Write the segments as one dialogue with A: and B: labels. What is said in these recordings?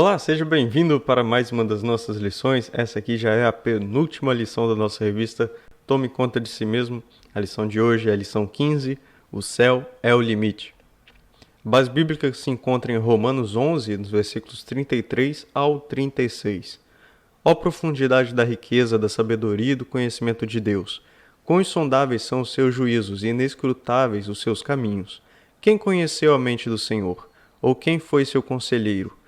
A: Olá, seja bem-vindo para mais uma das nossas lições. Essa aqui já é a penúltima lição da nossa revista Tome Conta de Si Mesmo. A lição de hoje é a lição 15, O Céu é o Limite. A base bíblica se encontra em Romanos 11, nos versículos 33 ao 36. Ó profundidade da riqueza, da sabedoria e do conhecimento de Deus! Quão insondáveis são os seus juízos e inescrutáveis os seus caminhos! Quem conheceu a mente do Senhor? Ou quem foi seu conselheiro?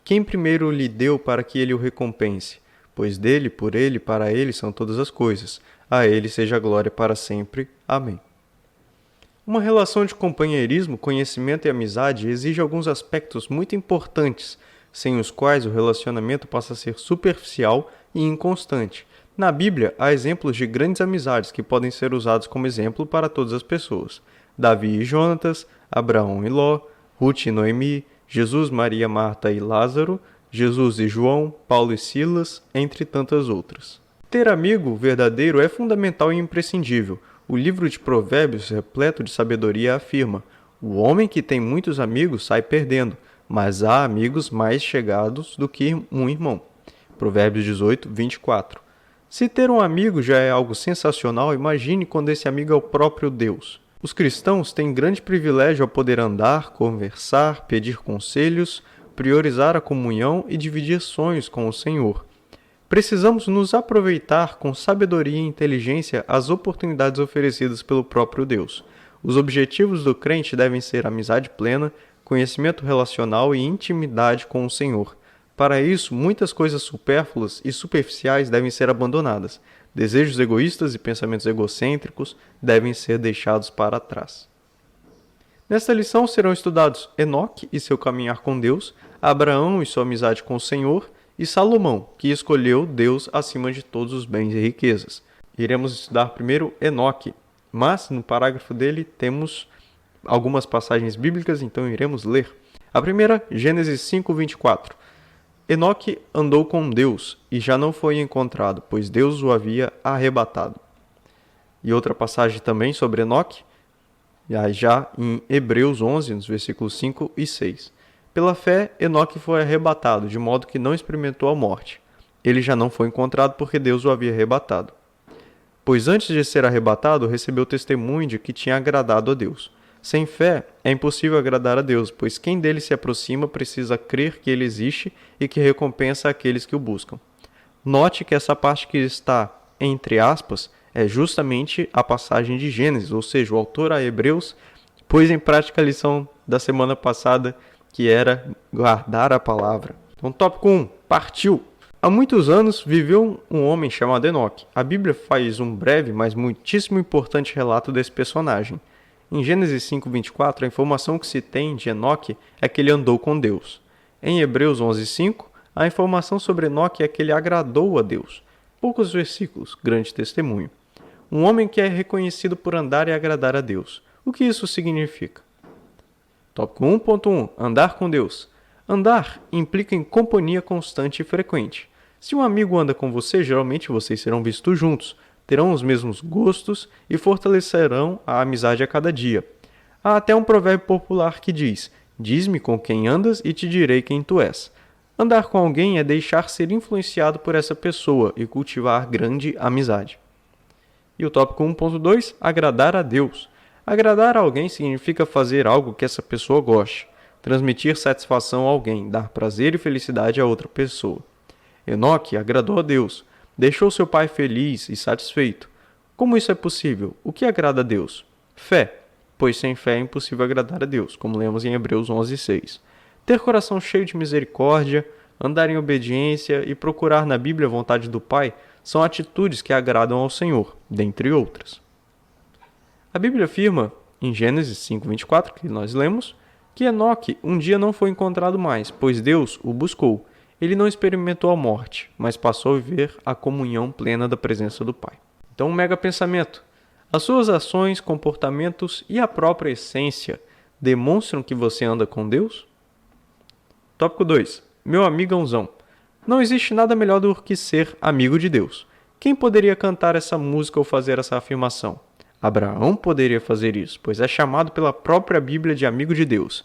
A: Quem primeiro lhe deu para que ele o recompense? Pois dele, por ele, para ele são todas as coisas. A ele seja a glória para sempre. Amém. Uma relação de companheirismo, conhecimento e amizade exige alguns aspectos muito importantes, sem os quais o relacionamento passa a ser superficial e inconstante. Na Bíblia, há exemplos de grandes amizades que podem ser usados como exemplo para todas as pessoas. Davi e Jonatas, Abraão e Ló, Ruth e Noemi, Jesus, Maria, Marta e Lázaro, Jesus e João, Paulo e Silas, entre tantas outras. Ter amigo verdadeiro é fundamental e imprescindível. O livro de Provérbios, repleto de sabedoria, afirma: o homem que tem muitos amigos sai perdendo, mas há amigos mais chegados do que um irmão. Provérbios 18, 24. Se ter um amigo já é algo sensacional, imagine quando esse amigo é o próprio Deus. Os cristãos têm grande privilégio ao poder andar, conversar, pedir conselhos, priorizar a comunhão e dividir sonhos com o Senhor. Precisamos nos aproveitar com sabedoria e inteligência as oportunidades oferecidas pelo próprio Deus. Os objetivos do crente devem ser amizade plena, conhecimento relacional e intimidade com o Senhor. Para isso, muitas coisas supérfluas e superficiais devem ser abandonadas. Desejos egoístas e pensamentos egocêntricos devem ser deixados para trás. Nesta lição serão estudados Enoque e seu caminhar com Deus, Abraão e sua amizade com o Senhor, e Salomão, que escolheu Deus acima de todos os bens e riquezas. Iremos estudar primeiro Enoque, mas no parágrafo dele temos algumas passagens bíblicas, então iremos ler. A primeira, Gênesis 5, 24. Enoque andou com Deus e já não foi encontrado, pois Deus o havia arrebatado. E outra passagem também sobre Enoque, já em Hebreus 11, nos versículos 5 e 6. Pela fé, Enoque foi arrebatado, de modo que não experimentou a morte. Ele já não foi encontrado porque Deus o havia arrebatado. Pois antes de ser arrebatado, recebeu testemunho de que tinha agradado a Deus. Sem fé, é impossível agradar a Deus, pois quem dele se aproxima precisa crer que ele existe e que recompensa aqueles que o buscam. Note que essa parte que está entre aspas é justamente a passagem de Gênesis, ou seja, o autor a Hebreus pôs em prática a lição da semana passada, que era guardar a palavra. Então, tópico 1, partiu! Há muitos anos viveu um homem chamado Enoque. A Bíblia faz um breve, mas muitíssimo importante relato desse personagem. Em Gênesis 5:24, a informação que se tem de Enoque é que ele andou com Deus. Em Hebreus 11:5, a informação sobre Enoque é que ele agradou a Deus. Poucos versículos, grande testemunho. Um homem que é reconhecido por andar e agradar a Deus. O que isso significa? Tópico 1.1. Andar com Deus. Andar implica em companhia constante e frequente. Se um amigo anda com você, geralmente vocês serão vistos juntos, terão os mesmos gostos e fortalecerão a amizade a cada dia. Há até um provérbio popular que diz: diz-me com quem andas e te direi quem tu és. Andar com alguém é deixar ser influenciado por essa pessoa e cultivar grande amizade. E o tópico 1.2, agradar a Deus. Agradar a alguém significa fazer algo que essa pessoa goste, transmitir satisfação a alguém, dar prazer e felicidade a outra pessoa. Enoque agradou a Deus. Deixou seu pai feliz e satisfeito. Como isso é possível? O que agrada a Deus? Fé, pois sem fé é impossível agradar a Deus, como lemos em Hebreus 11:6. Ter coração cheio de misericórdia, andar em obediência e procurar na Bíblia a vontade do Pai são atitudes que agradam ao Senhor, dentre outras. A Bíblia afirma, em Gênesis 5:24, que nós lemos, que Enoque um dia não foi encontrado mais, pois Deus o buscou. Ele não experimentou a morte, mas passou a viver a comunhão plena da presença do Pai. Então, um mega pensamento. As suas ações, comportamentos e a própria essência demonstram que você anda com Deus? Tópico 2. Meu amigãozão. Não existe nada melhor do que ser amigo de Deus. Quem poderia cantar essa música ou fazer essa afirmação? Abraão poderia fazer isso, pois é chamado pela própria Bíblia de amigo de Deus.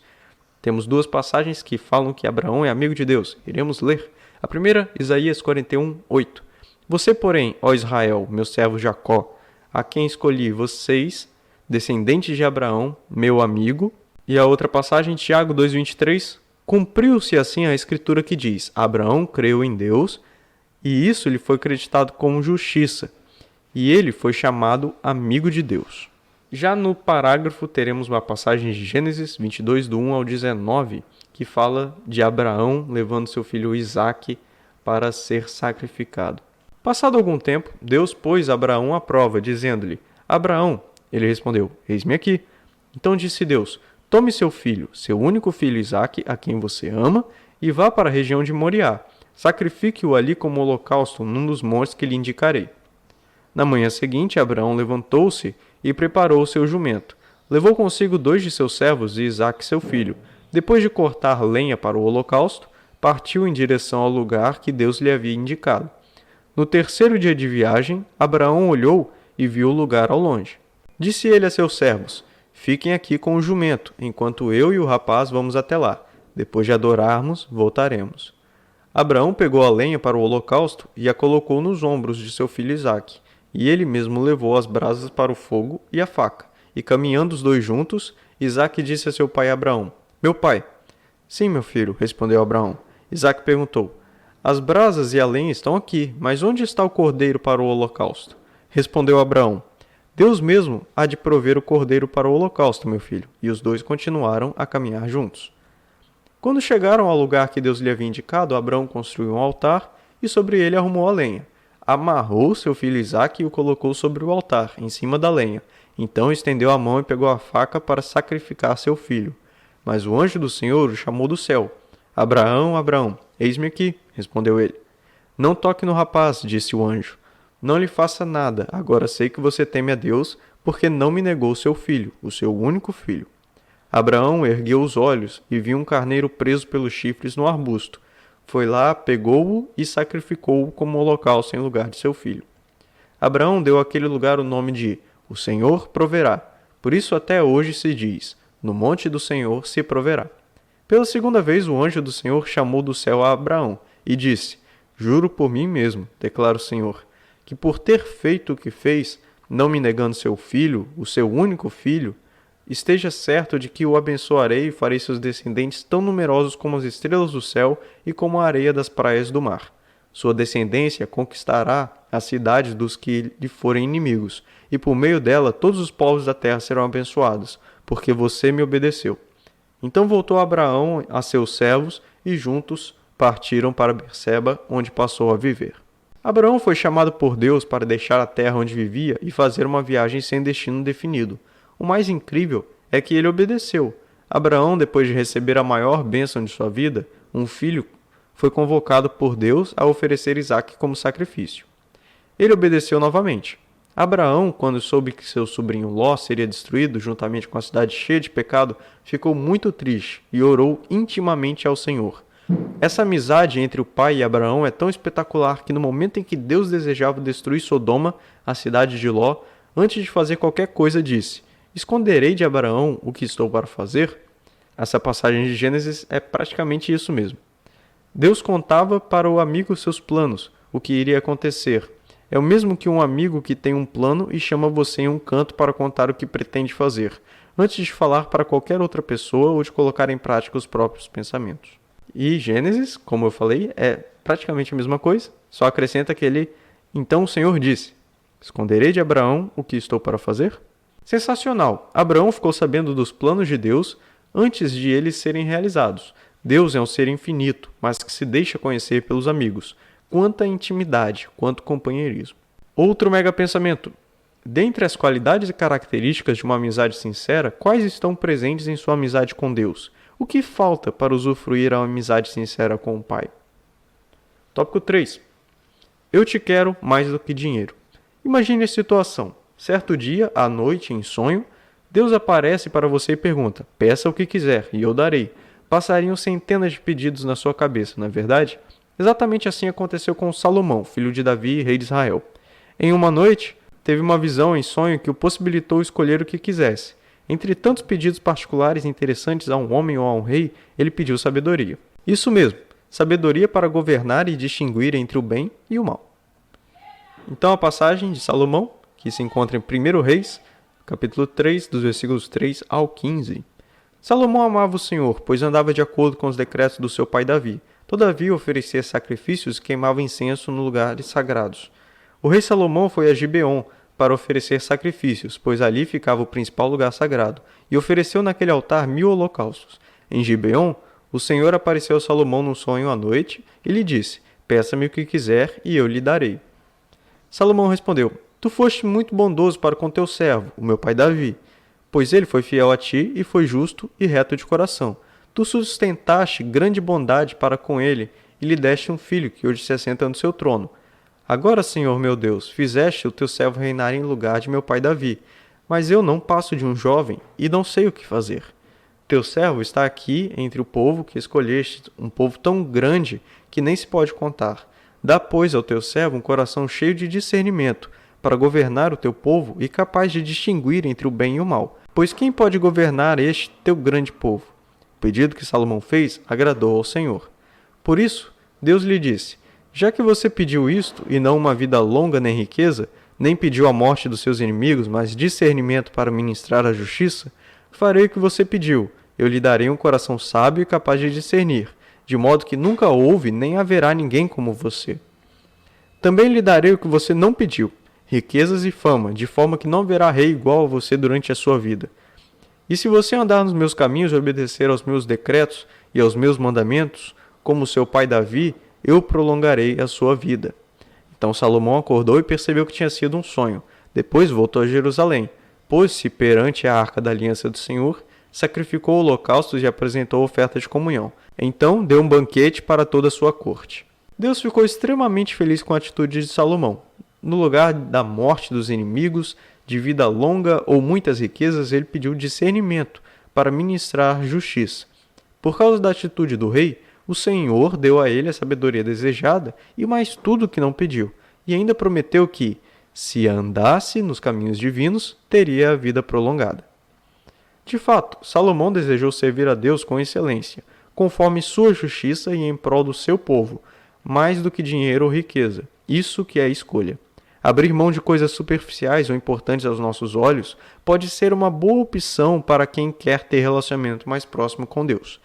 A: Temos duas passagens que falam que Abraão é amigo de Deus. Iremos ler. A primeira, Isaías 41:8. Você, porém, ó Israel, meu servo Jacó, a quem escolhi vocês, descendentes de Abraão, meu amigo. E a outra passagem, Tiago 2:23. Cumpriu-se assim a escritura que diz: Abraão creu em Deus, e isso lhe foi acreditado como justiça, e ele foi chamado amigo de Deus. Já no parágrafo teremos uma passagem de Gênesis 22, do 1 ao 19, que fala de Abraão levando seu filho Isaque para ser sacrificado. Passado algum tempo, Deus pôs Abraão à prova, dizendo-lhe: Abraão, ele respondeu: Eis-me aqui. Então disse Deus: Tome seu filho, seu único filho Isaque, a quem você ama, e vá para a região de Moriá. Sacrifique-o ali como holocausto num dos montes que lhe indicarei. Na manhã seguinte, Abraão levantou-se e preparou o seu jumento. Levou consigo 2 de seus servos e Isaque seu filho. Depois de cortar lenha para o holocausto, partiu em direção ao lugar que Deus lhe havia indicado. No terceiro dia de viagem, Abraão olhou e viu o lugar ao longe. Disse ele a seus servos: Fiquem aqui com o jumento, enquanto eu e o rapaz vamos até lá. Depois de adorarmos, voltaremos. Abraão pegou a lenha para o holocausto e a colocou nos ombros de seu filho Isaque. E ele mesmo levou as brasas para o fogo e a faca. E caminhando os dois juntos, Isaque disse a seu pai Abraão: Meu pai. Sim, meu filho, respondeu Abraão. Isaque perguntou: As brasas e a lenha estão aqui, mas onde está o cordeiro para o holocausto? Respondeu Abraão: Deus mesmo há de prover o cordeiro para o holocausto, meu filho. E os dois continuaram a caminhar juntos. Quando chegaram ao lugar que Deus lhe havia indicado, Abraão construiu um altar e sobre ele arrumou a lenha. Amarrou seu filho Isaque e o colocou sobre o altar, em cima da lenha. Então estendeu a mão e pegou a faca para sacrificar seu filho. Mas o anjo do Senhor o chamou do céu. Abraão, Abraão, eis-me aqui, respondeu ele. Não toque no rapaz, disse o anjo. Não lhe faça nada, agora sei que você teme a Deus, porque não me negou seu filho, o seu único filho. Abraão ergueu os olhos e viu um carneiro preso pelos chifres no arbusto. Foi lá, pegou-o e sacrificou-o como holocausto em lugar de seu filho. Abraão deu àquele lugar o nome de O Senhor proverá. Por isso até hoje se diz: No monte do Senhor se proverá. Pela segunda vez o anjo do Senhor chamou do céu a Abraão e disse: Juro por mim mesmo, declara o Senhor, que por ter feito o que fez, não me negando seu filho, o seu único filho, esteja certo de que o abençoarei e farei seus descendentes tão numerosos como as estrelas do céu e como a areia das praias do mar. Sua descendência conquistará as cidades dos que lhe forem inimigos, e por meio dela todos os povos da terra serão abençoados, porque você me obedeceu. Então voltou Abraão a seus servos e juntos partiram para Berseba, onde passou a viver. Abraão foi chamado por Deus para deixar a terra onde vivia e fazer uma viagem sem destino definido. O mais incrível é que ele obedeceu. Abraão, depois de receber a maior bênção de sua vida, um filho, foi convocado por Deus a oferecer Isaque como sacrifício. Ele obedeceu novamente. Abraão, quando soube que seu sobrinho Ló seria destruído juntamente com a cidade cheia de pecado, ficou muito triste e orou intimamente ao Senhor. Essa amizade entre o pai e Abraão é tão espetacular que no momento em que Deus desejava destruir Sodoma, a cidade de Ló, antes de fazer qualquer coisa disse: Esconderei de Abraão o que estou para fazer? Essa passagem de Gênesis é praticamente isso mesmo. Deus contava para o amigo seus planos, o que iria acontecer. É o mesmo que um amigo que tem um plano e chama você em um canto para contar o que pretende fazer, antes de falar para qualquer outra pessoa ou de colocar em prática os próprios pensamentos. E Gênesis, como eu falei, é praticamente a mesma coisa, só acrescenta que ele: Então o Senhor disse: Esconderei de Abraão o que estou para fazer? Sensacional! Abraão ficou sabendo dos planos de Deus antes de eles serem realizados. Deus é um ser infinito, mas que se deixa conhecer pelos amigos. Quanta intimidade, quanto companheirismo. Outro mega pensamento. Dentre as qualidades e características de uma amizade sincera, quais estão presentes em sua amizade com Deus? O que falta para usufruir a amizade sincera com o Pai? Tópico 3. Eu te quero mais do que dinheiro. Imagine a situação. Certo dia, à noite, em sonho, Deus aparece para você e pergunta: Peça o que quiser, e eu darei. Passariam centenas de pedidos na sua cabeça, não é verdade? Exatamente assim aconteceu com Salomão, filho de Davi e rei de Israel. Em uma noite, teve uma visão em sonho que o possibilitou escolher o que quisesse. Entre tantos pedidos particulares e interessantes a um homem ou a um rei, ele pediu sabedoria. Isso mesmo, sabedoria para governar e distinguir entre o bem e o mal. Então a passagem de Salomão, que se encontra em 1 Reis, capítulo 3, dos versículos 3 ao 15. Salomão amava o Senhor, pois andava de acordo com os decretos do seu pai Davi. Todavia oferecia sacrifícios e queimava incenso no lugares sagrados. O rei Salomão foi a Gibeon para oferecer sacrifícios, pois ali ficava o principal lugar sagrado, e ofereceu naquele altar 1000 holocaustos. Em Gibeon, o Senhor apareceu a Salomão num sonho à noite e lhe disse: Peça-me o que quiser e eu lhe darei. Salomão respondeu: Tu foste muito bondoso para com teu servo, o meu pai Davi, pois ele foi fiel a ti e foi justo e reto de coração. Tu sustentaste grande bondade para com ele e lhe deste um filho que hoje se assenta no seu trono. Agora, Senhor meu Deus, fizeste o teu servo reinar em lugar de meu pai Davi, mas eu não passo de um jovem e não sei o que fazer. Teu servo está aqui entre o povo que escolheste, um povo tão grande que nem se pode contar. Dá, pois, ao teu servo um coração cheio de discernimento, para governar o teu povo e capaz de distinguir entre o bem e o mal. Pois quem pode governar este teu grande povo? O pedido que Salomão fez agradou ao Senhor. Por isso, Deus lhe disse: Já que você pediu isto, e não uma vida longa nem riqueza, nem pediu a morte dos seus inimigos, mas discernimento para ministrar a justiça, farei o que você pediu. Eu lhe darei um coração sábio e capaz de discernir, de modo que nunca houve nem haverá ninguém como você. Também lhe darei o que você não pediu, riquezas e fama, de forma que não haverá rei igual a você durante a sua vida. E se você andar nos meus caminhos e obedecer aos meus decretos e aos meus mandamentos, como seu pai Davi, eu prolongarei a sua vida. Então Salomão acordou e percebeu que tinha sido um sonho. Depois voltou a Jerusalém, pôs-se perante a arca da aliança do Senhor, sacrificou holocaustos e apresentou oferta de comunhão. Então deu um banquete para toda a sua corte. Deus ficou extremamente feliz com a atitude de Salomão. No lugar da morte dos inimigos, de vida longa ou muitas riquezas, ele pediu discernimento para ministrar justiça. Por causa da atitude do rei, o Senhor deu a ele a sabedoria desejada e mais tudo o que não pediu, e ainda prometeu que, se andasse nos caminhos divinos, teria a vida prolongada. De fato, Salomão desejou servir a Deus com excelência, conforme sua justiça e em prol do seu povo, mais do que dinheiro ou riqueza. Isso que é a escolha. Abrir mão de coisas superficiais ou importantes aos nossos olhos pode ser uma boa opção para quem quer ter relacionamento mais próximo com Deus.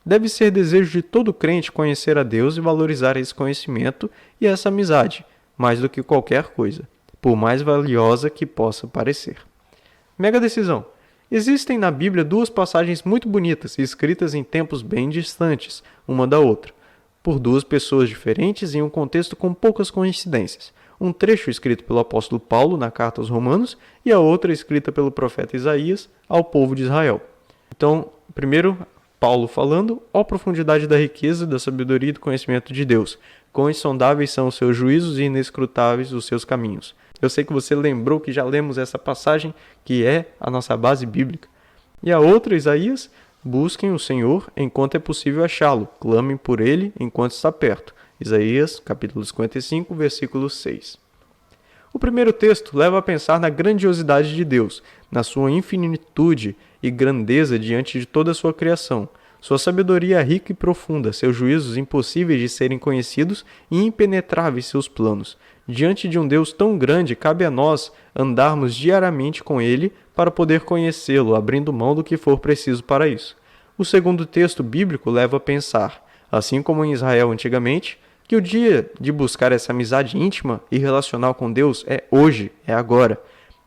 A: Deve ser desejo de todo crente conhecer a Deus e valorizar esse conhecimento e essa amizade, mais do que qualquer coisa, por mais valiosa que possa parecer. Mega decisão. Existem na Bíblia duas passagens muito bonitas, escritas em tempos bem distantes, uma da outra, por duas pessoas diferentes em um contexto com poucas coincidências. Um trecho escrito pelo apóstolo Paulo na carta aos Romanos e a outra escrita pelo profeta Isaías ao povo de Israel. Então, primeiro, Paulo falando: ó profundidade da riqueza, da sabedoria e do conhecimento de Deus. Quão insondáveis são os seus juízos e inescrutáveis os seus caminhos. Eu sei que você lembrou que já lemos essa passagem, que é a nossa base bíblica. E a outra, Isaías: busquem o Senhor enquanto é possível achá-lo, clamem por ele enquanto está perto. Isaías, capítulo 55, versículo 6. O primeiro texto leva a pensar na grandiosidade de Deus, na sua infinitude e grandeza diante de toda a sua criação. Sua sabedoria é rica e profunda, seus juízos impossíveis de serem conhecidos e impenetráveis seus planos. Diante de um Deus tão grande, cabe a nós andarmos diariamente com ele para poder conhecê-lo, abrindo mão do que for preciso para isso. O segundo texto bíblico leva a pensar, assim como em Israel antigamente, que o dia de buscar essa amizade íntima e relacional com Deus é hoje, é agora.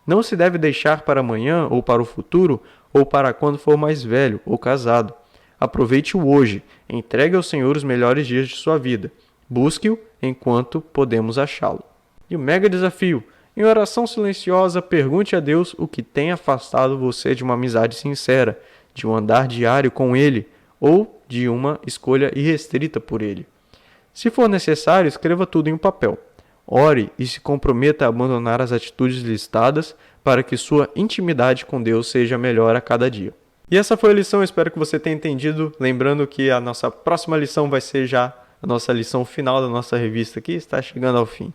A: Não se deve deixar para amanhã ou para o futuro ou para quando for mais velho ou casado. Aproveite o hoje, entregue ao Senhor os melhores dias de sua vida. Busque-o enquanto podemos achá-lo. E o mega desafio: em oração silenciosa, pergunte a Deus o que tem afastado você de uma amizade sincera, de um andar diário com Ele ou de uma escolha irrestrita por Ele. Se for necessário, escreva tudo em um papel. Ore e se comprometa a abandonar as atitudes listadas para que sua intimidade com Deus seja melhor a cada dia. E essa foi a lição, espero que você tenha entendido. Lembrando que a nossa próxima lição vai ser já a nossa lição final da nossa revista aqui, está chegando ao fim.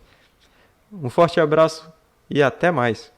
A: Um forte abraço e até mais!